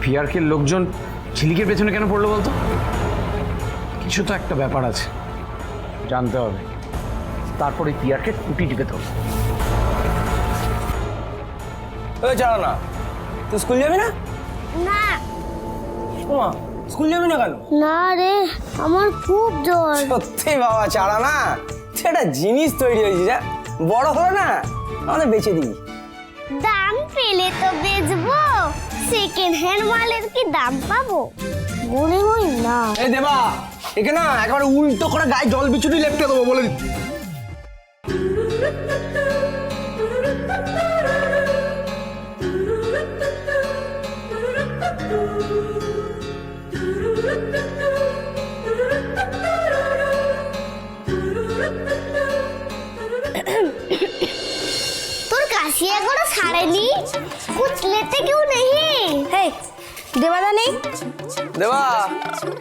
পিয়ারকের লোকজন ঝিলিকের পেছনে কেন পড়লো বলতো? কিছু তো একটা ব্যাপার আছে, জানতে হবে। তারপরে পিয়ারকে কুটি টিপে ধরবো। চলো না, তুই স্কুল যাবি না? না ওমা, স্কুল যাবি না কেন? না রে, আমার খুব জ্বর। সত্যি বাবা, চারা না তুই একটা জিনিস তৈরি হয়েছিস, যা বড় হলো না আমাদের বেচে দিবি। দাম পেলে তো বেচবো, সেকেন্ড হ্যান্ড মালের কি দাম পাবো? মনে হয় না। এই দেবা, একে না একেবারে উল্টো করে গায়ে জল বিচুরি লেপটে দেবো বলে দিচ্ছি। তোর কাশি এখনো ছাড়েনি? कुछ लेते क्यों नहीं? हे দেবাদা নেই? দেবা,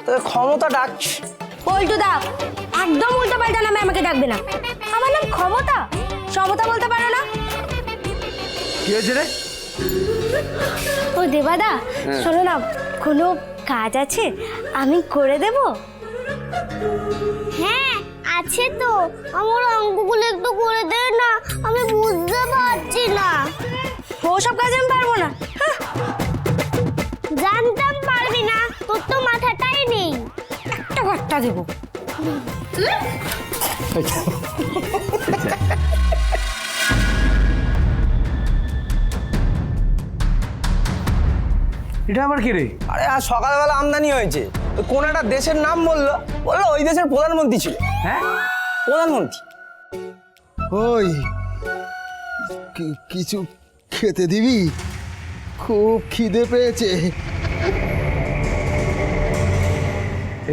তোর ক্ষমতা ডাক। পল্টুদা, একদম উল্টো পাল্টা নামে আমাকে ডাকবে না। আমার নাম ক্ষমতা, সমতা বলতে পারো না? কি হয়েছে রে? ও দেবাদা, শোনো না, কোনো কাজ আছে আমি করে দেব? হ্যাঁ আছে তো, আমার অঙ্কগুলো একটু করে দে না, আমি বুঝতে পারছি না। ওসব কাজ আমি পারবো না। জানতাম পারবি না, তোর তো মাথাটাই নেই। একটা ঘরটা দেবো। এটা আবার কি রে? আরে আজ সকালবেলা আমদানি হয়েছে, তো কোন একটা দেশের নাম বললো, বললো ওই দেশের প্রধানমন্ত্রী ছিল। হ্যাঁ, প্রধানমন্ত্রী। ওই কিছু খেতে দিবি? খুব খিদে পেয়েছে।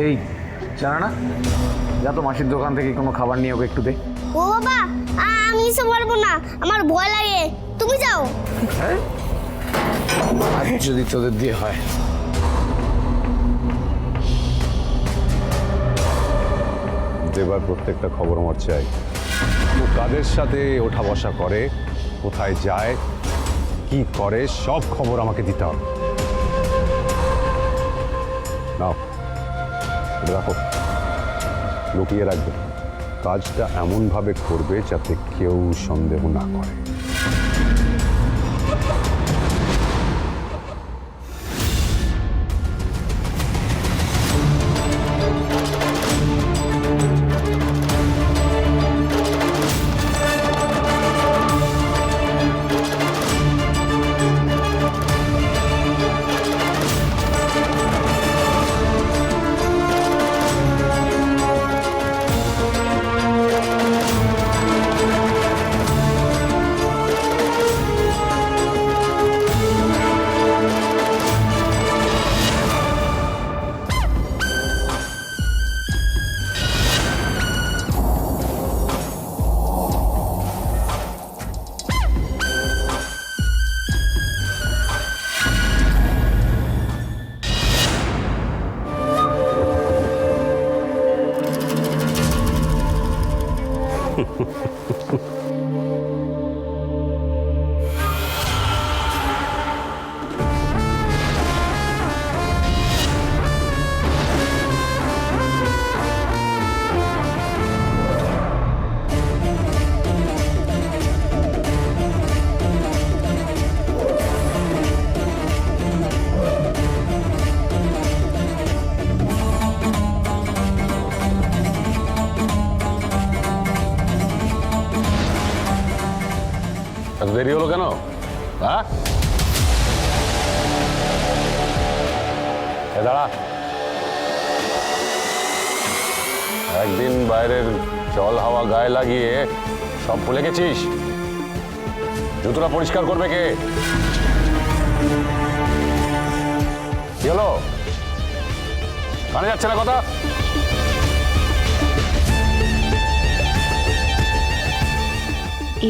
এই জানা না, যা তো মাসির দোকান থেকে কোনো খাবার নিয়ে ওকে একটু দে। ও বাবা, আমি এসব পারবো না, আমার ভয় লাগে, তুমি যাও। হ্যাঁ, আজ যদি তোদের দিয়ে হয়। দেবার প্রত্যেকটা খবর আমার চাই। ও কাদের সাথে ওঠা বসা করে, কোথায় যায়, কি করে, সব খবর আমাকে দিতে হবে। নাও, এটা রাখো, লুকিয়ে রাখবে। কাজটা এমনভাবে করবে যাতে কেউ সন্দেহ না করে। এত দেরি হলো কেন? হ্যাঁ, দাঁড়া। একদিন বাইরের জল হাওয়া গায়ে লাগিয়ে সব ভুলে গেছিস? জুতোটা পরিষ্কার করবে কে? কি হলো, কানে যাচ্ছে না কথা?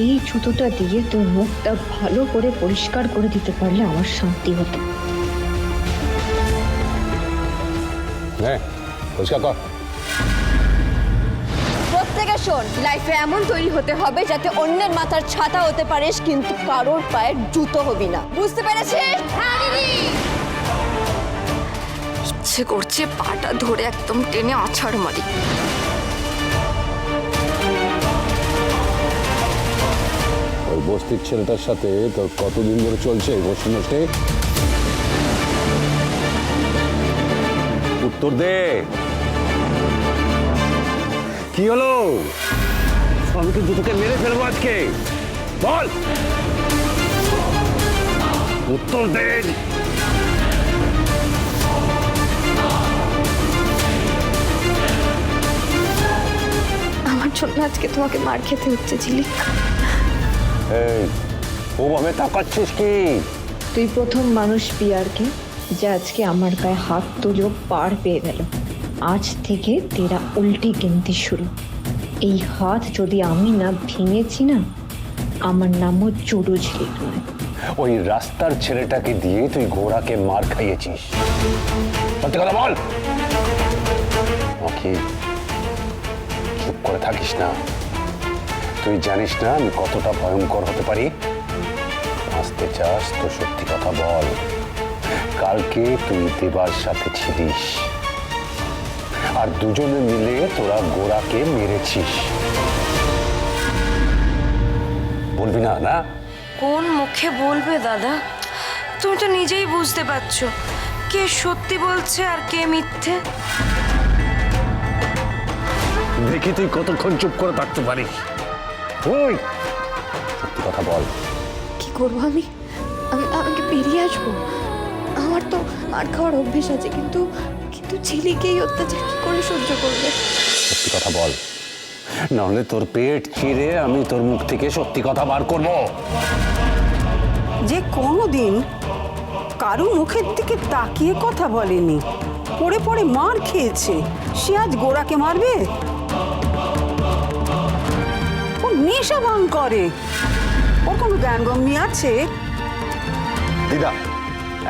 এই জুতোটা দিয়ে তোর মুখটা ভালো করে পরিষ্কার করে দিতে পারলে আমার শান্তি হতো। হ্যাঁ, পরিষ্কার কর। প্রত্যেকে শোন, লাইফে এমন তৈরি হতে হবে যাতে অন্যের মাথার ছাতা হতে পারিস, কিন্তু কারোর পায়ের জুতো হবি না। বুঝতে পেরেছিস? হ্যাঁ দিদি। ইচ্ছে করছে পাটা ধরে একদম টেনে আছাড় মারি। ওই বস্তির ছেলেটার সাথে তোর কতদিন ধরে চলছে এই বসে উত্তর দে। কি হলো? আমি কিন্তু তোকে মেরে ফেলবো আজকে। বল, উত্তর দে। আমার জন্য আজকে তোমাকে মার খেতে হচ্ছে ঝিলিক। এই ওভাবে তাকাচ্ছিস কি? তুই প্রথম মানুষ পিয়ারকে যে আজকে আমার গায়ে হাত তুলেও পার পেয়ে গেল। আজ থেকে তেরা উল্টি গিনতি শুরু। এই হাত যদি আমি না ভেঙেছি না, আমার নামও চুরু ঝিলিক নয়। ওই রাস্তার ছেলেটাকে দিয়ে তুই ঘোড়াকে মার খাইয়েছিস, সত্যি কথা বল। ওকে, চুপ করে থাকিস না। তুই জানিস না আমি কতটা ভয়ঙ্কর হতে পারি। আসতে চাস তো সত্যি কথা বল। কালকে তুই দেবার সাথে ছিলিস আর দুজনে মিলে তোরা গোড়াকে মেরেছিস। বলবি না? না, কোন মুখে বলবে দাদা? তুমি তো নিজেই বুঝতে পারছো কে সত্যি বলছে আর কে মিথ্যে। দেখি তুই কতক্ষণ চুপ করে থাকতে পারিস। ওই সত্যি কথা বল। কি করবো আমি? আমাকে বেরিয়ে আসবো। আমার তো মার খাওয়ার অভ্যেস আছে, কিন্তু ঝিলিকে এই অত্যাচার কি করে সহ্য করবে? সত্যি কথা বল, নাহলে তোর পেট চিরে আমি তোর মুখ থেকে সত্যি কথা বার করব। যে কোনোদিন কারো মুখের দিকে তাকিয়ে কথা বলেনি, পড়ে পড়ে মার খেয়েছে, সে আজ গোড়াকে মারবে? ও নেশা ভাঙ করে, ওর কোনো জ্ঞানগম্যি আছে? দিদা,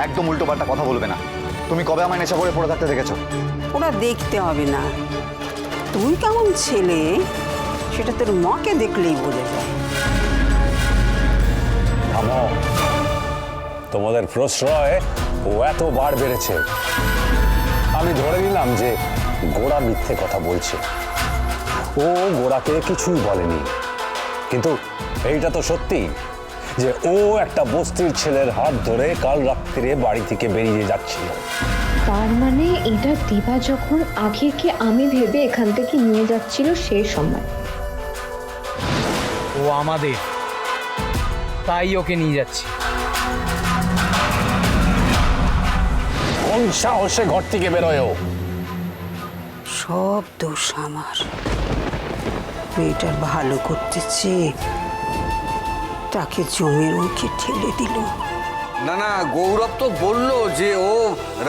একদম উল্টো পাল্টা কথা বলবে না। তুমি কবে আমায় নেশা করে পড়ে থাকতে দেখেছো? ওরা দেখতে হবে না, তুই কেমন ছেলে সেটা তোর মাকে দেখলেই বোঝা যায়। থামো, তোমাদের প্রশ্রয় ও এত বার বেড়েছে। আমি ধরে নিলাম যে গোড়া মিথ্যে কথা বলছে, ও গোড়াকে কিছুই বলেনি। কিন্তু এইটা তো সত্যি যে ও একটা বস্তির ছেলের হাত ধরে কাল রাত্রিরে বাড়ি থেকে বেরিয়ে যাচ্ছিল। তার মানে এটা দিবা যখন আগে কি আমি ভেবে এখান থেকে নিয়ে যাচ্ছিল সেই সময়। ও আমাদের, তাই ওকে নিয়ে যাচ্ছি। কোন সাহসে ঘর থেকে বেরোয়? সব দোষ আমার। মেয়েটার ভালো করতে চেয়ে তাকে জমির মুখে ঠেলে দিল। না না, গৌরব তো বললো যে ও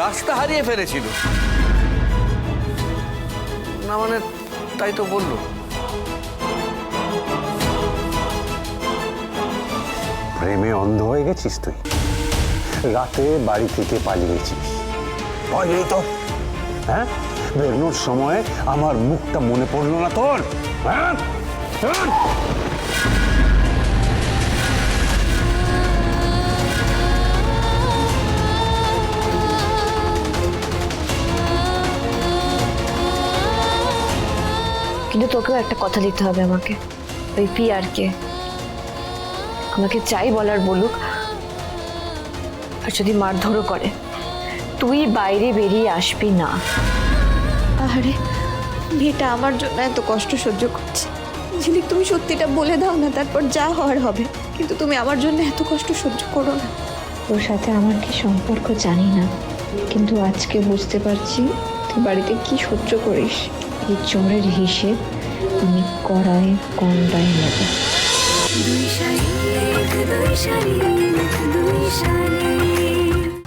রাস্তা হারিয়ে ফেলেছিল। না মানে তাই তো বললো। প্রেমে অন্ধ হয়ে গেছিস তুই? রাতে বাড়ি থেকে পালিয়েছিস, ভয় নেই তো? হ্যাঁ, বেরোনোর সময় আমার মুখটা মনে পড়লো না তোর? হ্যাঁ, কিন্তু তোকেও একটা কথা দিতে হবে আমাকে, ওই পিয়ারকে। আমাকে চাই বলার বলুক, আর যদি মারধরও করে তুই বাইরে বেরিয়ে আসবি না। আরে মেয়েটা আমার জন্য এত কষ্ট সহ্য করছে। ঝিলিক, তুমি সত্যিটা বলে দাও না, তারপর যা হওয়ার হবে। কিন্তু তুমি আমার জন্য এত কষ্ট সহ্য করো না। তোর সাথে আমার কি সম্পর্ক জানি না, কিন্তু আজকে বুঝতে পারছি তুই বাড়িতে কি সহ্য করিস। এই চোরের হিসেব আমি কড়ায় গন্ডায় নেব। দুই শালিক, দুই শালিক, দুই শালিক।